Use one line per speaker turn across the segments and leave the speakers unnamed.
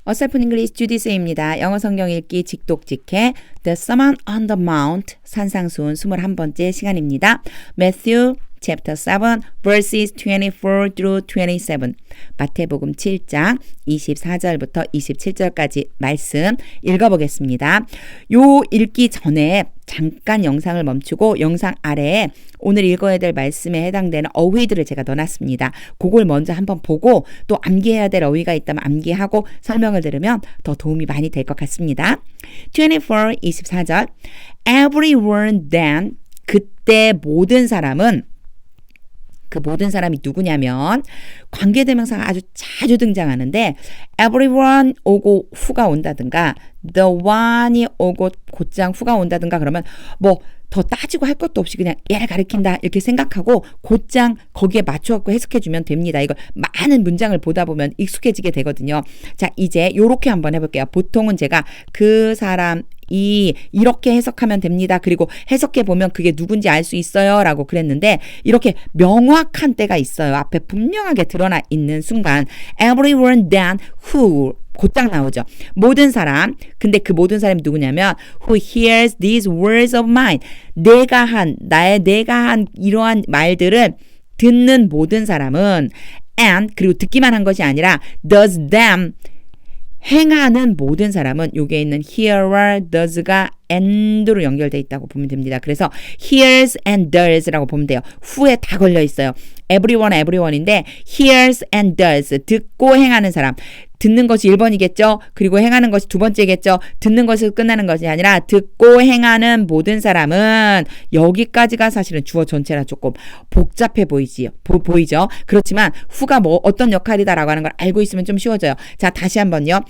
어설픈 잉글리시 주디스입니다. 영어 성경 읽기 직독직해 The Sermon on the Mount 산상수훈 21번째 시간입니다. Matthew chapter 7 verses 24 through 27 마태복음 7장 24절부터 27절까지 말씀 읽어보겠습니다. 요 읽기 전에 잠깐 영상을 멈추고 영상 아래에 오늘 읽어야 될 말씀에 해당되는 어휘들을 제가 넣어놨습니다. 그걸 먼저 한번 보고 또 암기해야 될 어휘가 있다면 암기하고 설명을 들으면 더 도움이 많이 될 것 같습니다. 24절 Everyone then 그때 모든 사람은 그 모든 사람이 누구냐면 관계대명사가 아주 자주 등장하는데 everyone 오고 who가 온다든가 the one이 오고 곧장 who가 온다든가 그러면 뭐 더 따지고 할 것도 없이 그냥 얘를 가리킨다 이렇게 생각하고 곧장 거기에 맞춰갖고 해석해주면 됩니다. 이걸 많은 문장을 보다 보면 익숙해지게 되거든요. 자, 이제 요렇게 한번 해볼게요. 보통은 제가 그 사람 이렇게 해석하면 됩니다. 그리고 해석해보면 그게 누군지 알 수 있어요 라고 그랬는데 이렇게 명확한 때가 있어요. 앞에 분명하게 드러나 있는 순간 everyone then who 곧장 나오죠. 모든 사람. 근데 그 모든 사람이 누구냐면 who hears these words of mine. 내가 한 이러한 말들을 듣는 모든 사람은 and 그리고 듣기만 한 것이 아니라 does them 행하는 모든 사람은 여기에 있는 hear와 does가 and로 연결되어 있다고 보면 됩니다. 그래서 hears and does라고 보면 돼요. who에 다 걸려 있어요. everyone인데 hears and does 듣고 행하는 사람. 듣는 것이 1번이겠죠. 그리고 행하는 것이 2번째겠죠. 듣는 것에서 끝나는 것이 아니라 듣고 행하는 모든 사람은 여기까지가 사실은 주어 전체라 조금 복잡해 보이죠. 그렇지만 who가 뭐 어떤 역할이다라고 하는 걸 알고 있으면 좀 쉬워져요. 자, 다시 한번요.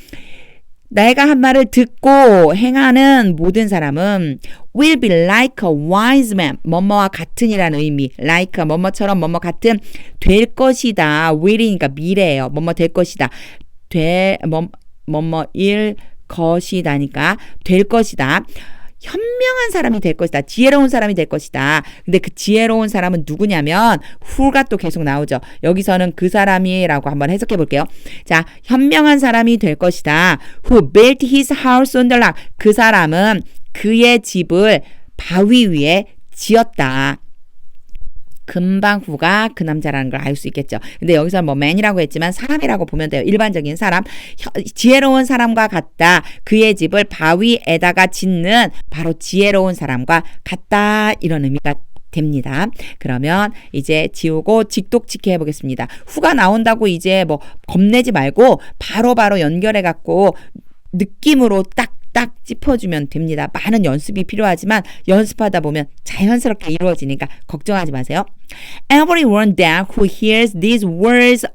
내가 한 말을 듣고 행하는 모든 사람은 will be like a wise man. 뭐뭐와 같은이라는 의미. like 뭐뭐처럼 뭐뭐 같은 될 것이다. will이니까 미래예요. 뭐뭐 될 것이다. 뭐뭐일 것이다니까 될 것이다. 현명한 사람이 될 것이다. 지혜로운 사람이 될 것이다. 근데 그 지혜로운 사람은 누구냐면 who가 또 계속 나오죠. 여기서는 그 사람이라고 한번 해석해 볼게요. 자, 현명한 사람이 될 것이다. Who built his house on the rock. 그 사람은 그의 집을 바위 위에 지었다. 금방 후가 그 남자라는 걸 알 수 있겠죠. 근데 여기서 뭐 man이라고 했지만 사람이라고 보면 돼요. 일반적인 사람. 지혜로운 사람과 같다. 그의 집을 바위에다가 짓는 바로 지혜로운 사람과 같다. 이런 의미가 됩니다. 그러면 이제 지우고 직독직해 해보겠습니다. 후가 나온다고 이제 뭐 겁내지 말고 바로바로 연결해 갖고 느낌으로 딱 짚어주면 됩니다. 많은 연습이 필요하지만 연습하다 보면 자연스럽게 이루어지니까 걱정하지 마세요. Everyone then who hears these words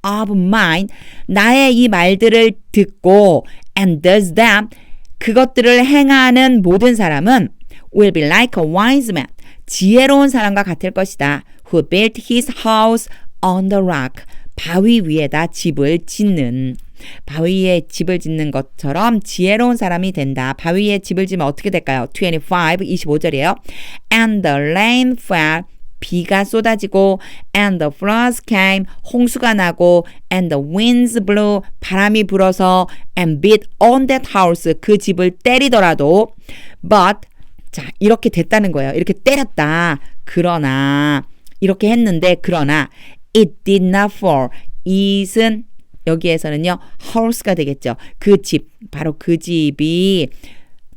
of mine 나의 이 말들을 듣고 and does them 그것들을 행하는 모든 사람은 will be like a wise man 지혜로운 사람과 같을 것이다. Who built his house on the rock 바위 위에다 집을 짓는 바위에 집을 짓는 것처럼 지혜로운 사람이 된다. 바위에 집을 지면 어떻게 될까요? 25절이에요. And the rain fell 비가 쏟아지고 and the floods came 홍수가 나고 and the winds blew 바람이 불어서 and beat on that house 그 집을 때리더라도 but 자 이렇게 됐다는 거예요. 이렇게 때렸다. 그러나 이렇게 했는데 그러나 it did not fall it은 여기에서는요 house가 되겠죠. 그 집 바로 그 집이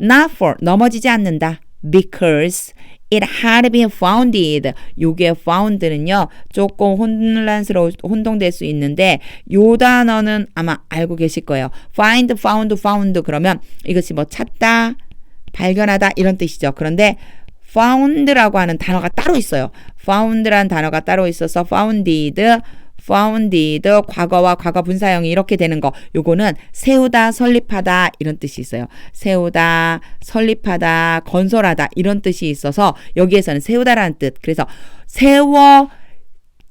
not fall 넘어지지 않는다. because it had been founded 요게 found는요 조금 혼동될 수 있는데 요 단어는 아마 알고 계실 거예요. find, found 그러면 이것이 뭐 찾다 발견하다 이런 뜻이죠. 그런데 found라고 하는 단어가 따로 있어요. found라는 단어가 따로 있어서 founded 과거와 과거 분사형이 이렇게 되는 거 요거는 세우다 설립하다 이런 뜻이 있어요. 세우다 설립하다 건설하다 이런 뜻이 있어서 여기에서는 세우다라는 뜻 그래서 세워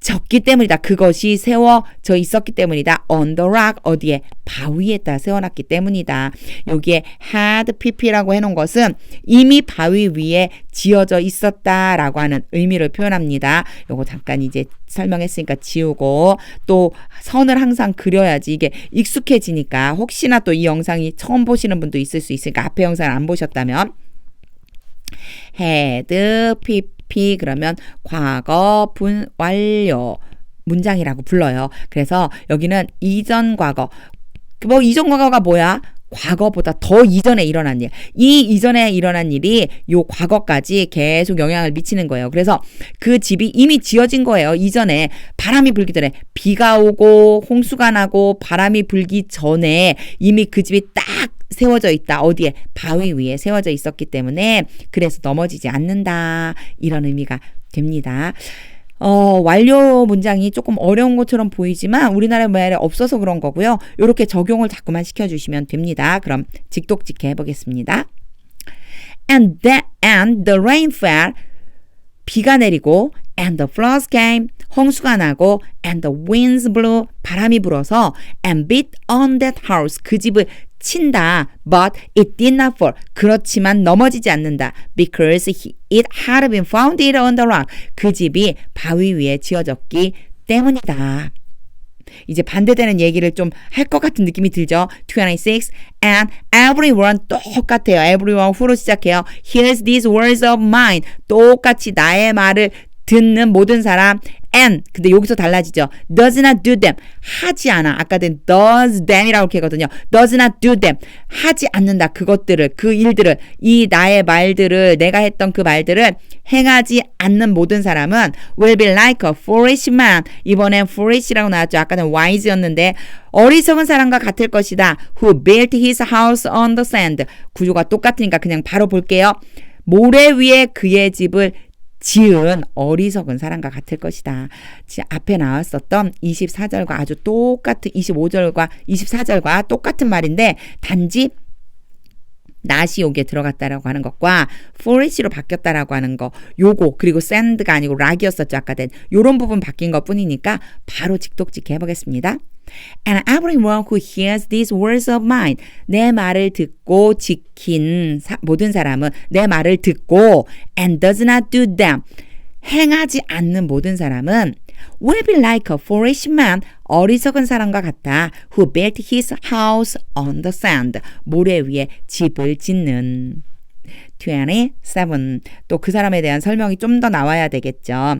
졌기 때문이다. 그것이 세워져 있었기 때문이다. On the rock 어디에? 바위에다 세워놨기 때문이다. 여기에 had pp라고 해놓은 것은 이미 바위 위에 지어져 있었다라고 하는 의미를 표현합니다. 요거 잠깐 이제 설명했으니까 지우고 또 선을 항상 그려야지 이게 익숙해지니까 혹시나 또 이 영상이 처음 보시는 분도 있을 수 있으니까 앞에 영상을 안 보셨다면 had pp 그러면 과거 분 완료 문장이라고 불러요. 그래서 여기는 이전 과거 뭐 이전 과거가 뭐야? 과거보다 더 이전에 일어난 일. 이 이전에 일어난 일이 요 과거까지 계속 영향을 미치는 거예요. 그래서 그 집이 이미 지어진 거예요. 이전에 바람이 불기 전에 비가 오고 홍수가 나고 바람이 불기 전에 이미 그 집이 딱 세워져 있다. 어디에? 바위 위에 세워져 있었기 때문에 그래서 넘어지지 않는다. 이런 의미가 됩니다. 완료 문장이 조금 어려운 것처럼 보이지만 우리나라 말에 없어서 그런 거고요. 이렇게 적용을 자꾸만 시켜주시면 됩니다. 그럼 직독직해 해보겠습니다. And the rain fell. 비가 내리고 and the floods came. 홍수가 나고 and the winds blew. 바람이 불어서 and beat on that house. 그 집을 친다. But it did not fall. 그렇지만 넘어지지 않는다. Because it had been founded on the rock. 그 집이 바위 위에 지어졌기 때문이다. 이제 반대되는 얘기를 좀 할 것 같은 느낌이 들죠. 26. And everyone 똑같아요. everyone 후로 시작해요. Here's these words of mine. 똑같이 나의 말을 듣는 모든 사람 and 근데 여기서 달라지죠. does not do them 하지 않아. 아까는 does them이라고 이렇게 하거든요. does not do them 하지 않는다. 그것들을 그 일들을 이 나의 말들을 내가 했던 그 말들을 행하지 않는 모든 사람은 will be like a foolish man. 이번엔 foolish라고 나왔죠. 아까는 wise였는데 어리석은 사람과 같을 것이다. who built his house on the sand. 구조가 똑같으니까 그냥 바로 볼게요. 모래 위에 그의 집을 지은 어리석은 사람과 같을 것이다. 앞에 나왔었던 24절과 아주 똑같은 25절과 24절과 똑같은 말인데 단지 not이 여기에 들어갔다라고 하는 것과 forish로 바뀌었다라고 하는 거 요거 그리고 sand가 아니고 rock이었었죠. 아까는 요런 부분 바뀐 것 뿐이니까 바로 직독직해 해보겠습니다. And everyone who hears these words of mine 내 말을 듣고 지킨 모든 사람은 내 말을 듣고 and does not do them 행하지 않는 모든 사람은 will be like a foolish man 어리석은 사람과 같다. who built his house on the sand 모래 위에 집을 짓는 27. 또 그 사람에 대한 설명이 좀 더 나와야 되겠죠.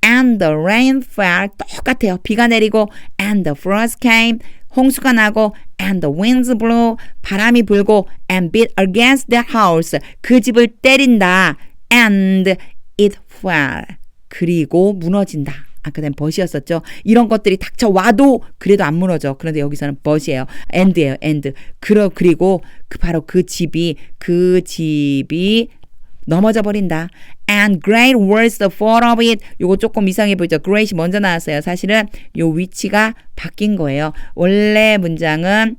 And the rain fell 똑같아요. 비가 내리고 and the floods came 홍수가 나고 and the winds blew 바람이 불고 and beat against that house 그 집을 때린다. and it fell 그리고 무너진다. 아까는 but이었었죠. 이런 것들이 닥쳐와도 그래도 안 무너져. 그런데 여기서는 but이에요. and예요. and. 그리고 바로 그 집이 넘어져 버린다. And great was the fall of it. 요거 조금 이상해 보이죠. great이 먼저 나왔어요. 사실은 요 위치가 바뀐 거예요. 원래 문장은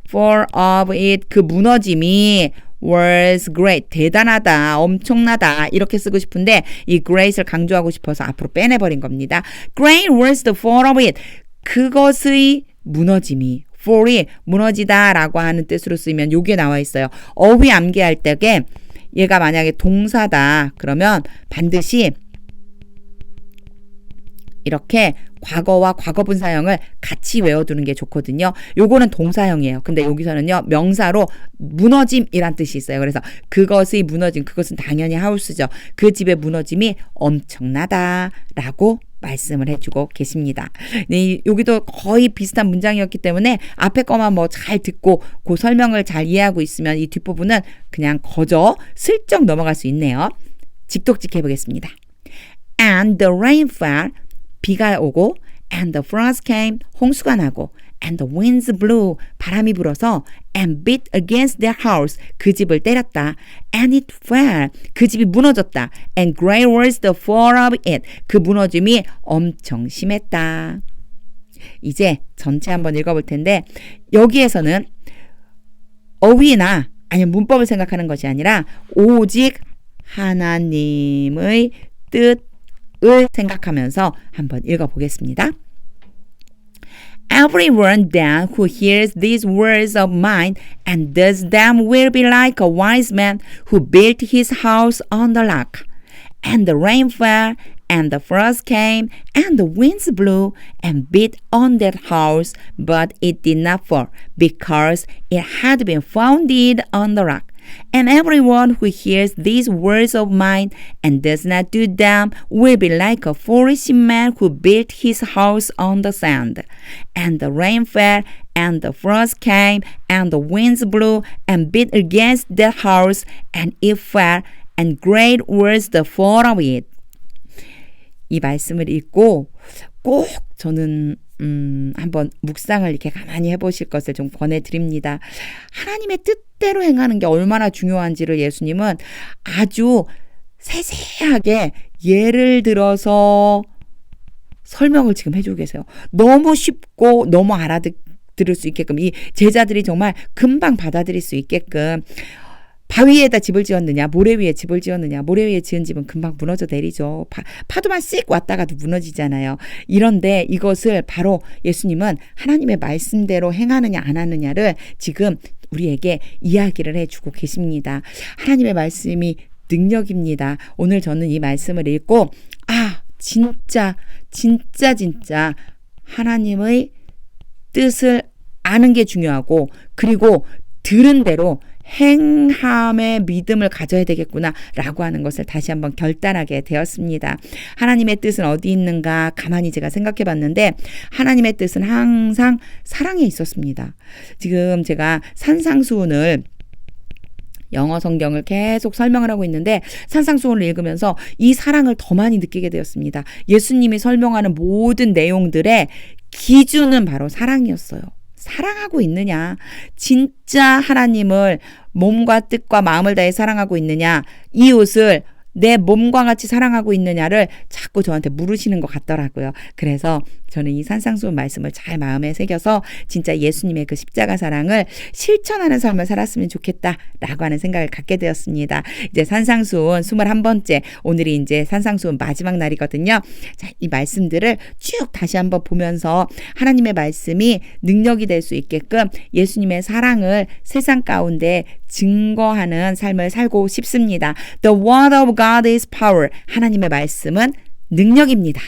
fall of it 그 무너짐이 was great 대단하다 엄청나다 이렇게 쓰고 싶은데 이 great을 강조하고 싶어서 앞으로 빼내버린 겁니다. Great was the fall of it 그것의 무너짐이 fall이 무너지다 라고 하는 뜻으로 쓰이면 요게 나와 있어요. 어휘 암기할 때에 얘가 만약에 동사다 그러면 반드시 이렇게 과거와 과거분 사형을 같이 외워두는 게 좋거든요. 요거는 동사형이에요. 근데 여기서는요 명사로 무너짐이란 뜻이 있어요. 그래서 그것의 무너짐 그것은 당연히 하우스죠. 그 집의 무너짐이 엄청나다라고 말씀을 해주고 계십니다. 네, 여기도 거의 비슷한 문장이었기 때문에 앞에 거만 뭐 잘 듣고 그 설명을 잘 이해하고 있으면 이 뒷부분은 그냥 거저 슬쩍 넘어갈 수 있네요. 직독직 해보겠습니다. And the rain fell 비가 오고 and the floods came 홍수가 나고 and the winds blew 바람이 불어서 and beat against their house 그 집을 때렸다. and it fell 그 집이 무너졌다. and great was the fall of it 그 무너짐이 엄청 심했다. 이제 전체 한번 읽어볼 텐데 여기에서는 어휘나 아니면 문법을 생각하는 것이 아니라 오직 하나님의 생각하면서 한번 읽어보겠습니다. Everyone then who hears these words of mine and does them will be like a wise man who built his house on the rock. And the rain fell, and the frost came, and the winds blew and beat on that house, but it did not fall, because it had been founded on the rock. And everyone who hears these words of mine and does not do them will be like a foolish man who built his house on the sand. And the rain fell, and the frost came, and the winds blew and beat against that house, and it fell, and great was the fall of it. 이 말씀을 읽고 꼭 저는 한번 묵상을 이렇게 가만히 해보실 것을 좀 권해드립니다. 하나님의 뜻대로 행하는 게 얼마나 중요한지를 예수님은 아주 세세하게 예를 들어서 설명을 지금 해주고 계세요. 너무 쉽고 너무 알아들을 수 있게끔 이 제자들이 정말 금방 받아들일 수 있게끔 바위에다 집을 지었느냐, 모래 위에 집을 지었느냐, 모래 위에 지은 집은 금방 무너져 내리죠. 파도만 씩 왔다가도 무너지잖아요. 이런데 이것을 바로 예수님은 하나님의 말씀대로 행하느냐 안 하느냐를 지금 우리에게 이야기를 해주고 계십니다. 하나님의 말씀이 능력입니다. 오늘 저는 이 말씀을 읽고 진짜 하나님의 뜻을 아는 게 중요하고 그리고 들은 대로 행함의 믿음을 가져야 되겠구나 라고 하는 것을 다시 한번 결단하게 되었습니다. 하나님의 뜻은 어디 있는가 가만히 제가 생각해 봤는데 하나님의 뜻은 항상 사랑에 있었습니다. 지금 제가 산상수훈을 영어 성경을 계속 설명을 하고 있는데 산상수훈을 읽으면서 이 사랑을 더 많이 느끼게 되었습니다. 예수님이 설명하는 모든 내용들의 기준은 바로 사랑이었어요. 사랑하고 있느냐? 진짜 하나님을 몸과 뜻과 마음을 다해 사랑하고 있느냐? 이웃을 내 몸과 같이 사랑하고 있느냐를 자꾸 저한테 물으시는 것 같더라고요. 그래서 저는 이 산상수훈 말씀을 잘 마음에 새겨서 진짜 예수님의 그 십자가 사랑을 실천하는 삶을 살았으면 좋겠다라고 하는 생각을 갖게 되었습니다. 이제 산상수훈 21번째, 오늘이 이제 산상수훈 마지막 날이거든요. 자, 이 말씀들을 쭉 다시 한번 보면서 하나님의 말씀이 능력이 될 수 있게끔 예수님의 사랑을 세상 가운데 증거하는 삶을 살고 싶습니다. The word of God is power. 하나님의 말씀은 능력입니다.